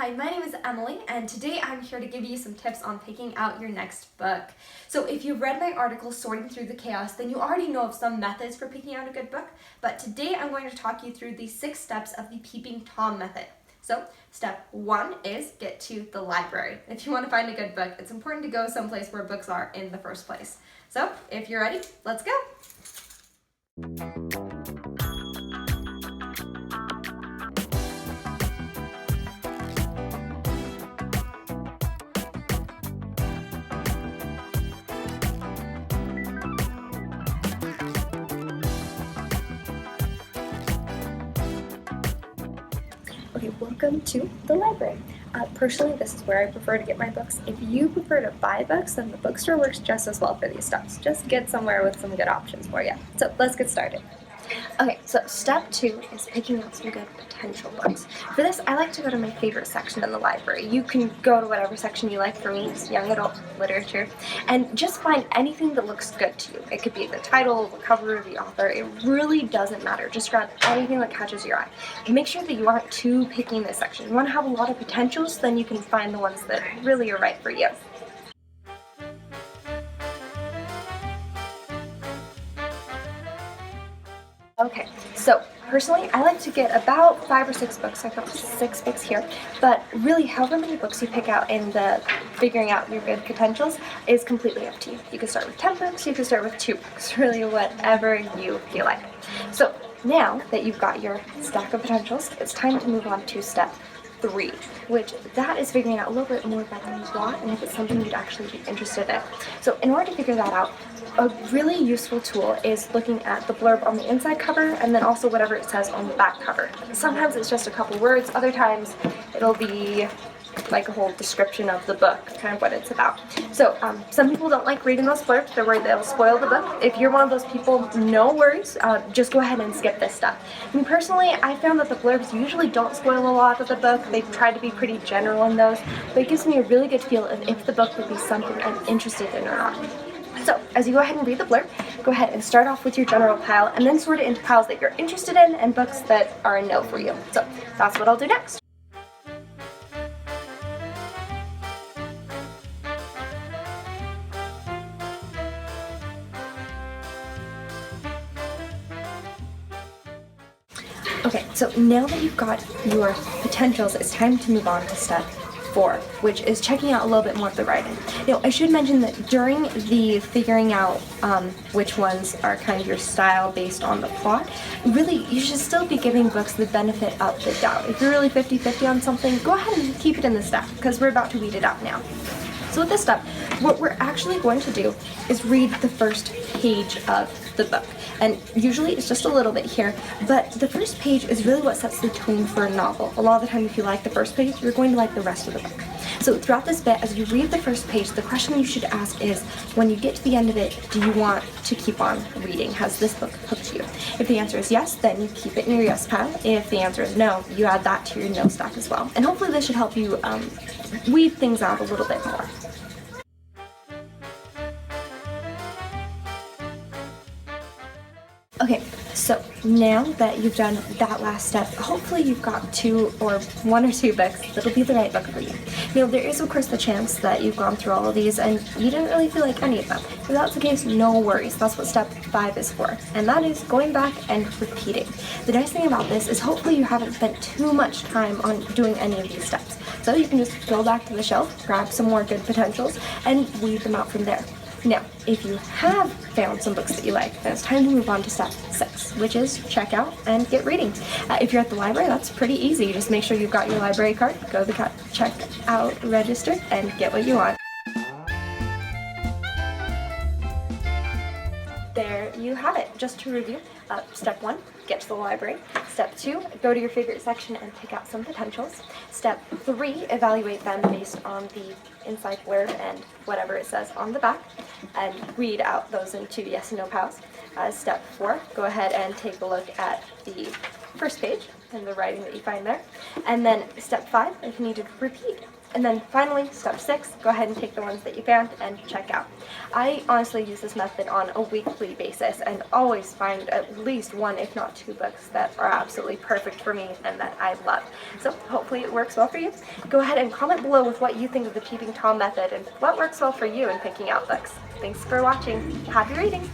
Hi, my name is Emily, and today I'm here to give you some tips on picking out your next book. So if you've read my article, Sorting Through the Chaos, then you already know of some methods for picking out a good book, but today I'm going to talk you through the 6 steps of the Peeping Tom method. So step 1 is get to the library. If you want to find a good book, it's important to go someplace where books are in the first place. So if you're ready, let's go! Okay, welcome to the library. Personally, this is where I prefer to get my books. If you prefer to buy books, then the bookstore works just as well for these steps. Just get somewhere with some good options for you. So let's get started. Okay, so step 2 is picking out some good potential books. For this, I like to go to my favorite section in the library. You can go to whatever section you like. For me, it's young adult literature. And just find anything that looks good to you. It could be the title, the cover, the author. It really doesn't matter. Just grab anything that catches your eye. Make sure that you aren't too picky in this section. You want to have a lot of potentials, then you can find the ones that really are right for you. Okay, so personally, I like to get about 5 or 6 books. I've got 6 books here, but really, however many books you pick out in the figuring out your good potentials is completely up to you. You can start with 10 books, you can start with 2 books, really whatever you feel like. So now that you've got your stack of potentials, it's time to move on to step 3, which that is figuring out a little bit more about the plot and if it's something you'd actually be interested in. So in order to figure that out, a really useful tool is looking at the blurb on the inside cover and then also whatever it says on the back cover. Sometimes it's just a couple words, other times it'll be like a whole description of the book, kind of what it's about. So some people don't like reading those blurbs. They're worried they'll spoil the book. If you're one of those people, no worries. Just go ahead and skip this stuff. I mean, personally, I found that the blurbs usually don't spoil a lot of the book. They try to be pretty general in those, but it gives me a really good feel of if the book would be something I'm interested in or not. So as you go ahead and read the blurb, go ahead and start off with your general pile and then sort it into piles that you're interested in and books that are a no for you. So that's what I'll do next. Okay, so now that you've got your potentials, it's time to move on to step 4, which is checking out a little bit more of the writing. Now, I should mention that during the figuring out which ones are kind of your style based on the plot, really, you should still be giving books the benefit of the doubt. If you're really 50-50 on something, go ahead and keep it in the stack, because we're about to weed it out now. So with this step, what we're actually going to do is read the first page of the book. And usually it's just a little bit here, but the first page is really what sets the tone for a novel. A lot of the time, if you like the first page, you're going to like the rest of the book. So throughout this bit, as you read the first page, the question you should ask is, when you get to the end of it, do you want to keep on reading? Has this book hooked you? If the answer is yes, then you keep it in your yes pile. If the answer is no, you add that to your no stack as well. And hopefully this should help you weed things out a little bit more. Okay, so now that you've done that last step, hopefully you've got 2 or 1 or 2 books that'll be the right book for you. Now, there is of course the chance that you've gone through all of these and you didn't really feel like any of them. If that's the case, no worries. That's what step 5 is for, and that is going back and repeating. The nice thing about this is hopefully you haven't spent too much time on doing any of these steps. So you can just go back to the shelf, grab some more good potentials, and weed them out from there. Now, if you have found some books that you like, then it's time to move on to step 6, which is check out and get reading. If you're at the library, that's pretty easy. Just make sure you've got your library card, go to the check out register, and get what you want. There you have it. Just to review, step 1, get to the library. Step 2, go to your favorite section and pick out some potentials. Step 3, evaluate them based on the inside blurb and whatever it says on the back, and read out those into yes and no piles. Step 4, go ahead and take a look at the first page and the writing that you find there. And then step 5, if you need to repeat. And then finally, step 6, go ahead and take the ones that you found and check out. I honestly use this method on a weekly basis and always find at least 1, if not 2 books that are absolutely perfect for me and that I love. So hopefully it works well for you. Go ahead and comment below with what you think of the Peeping Tom method and what works well for you in picking out books. Thanks for watching. Happy reading!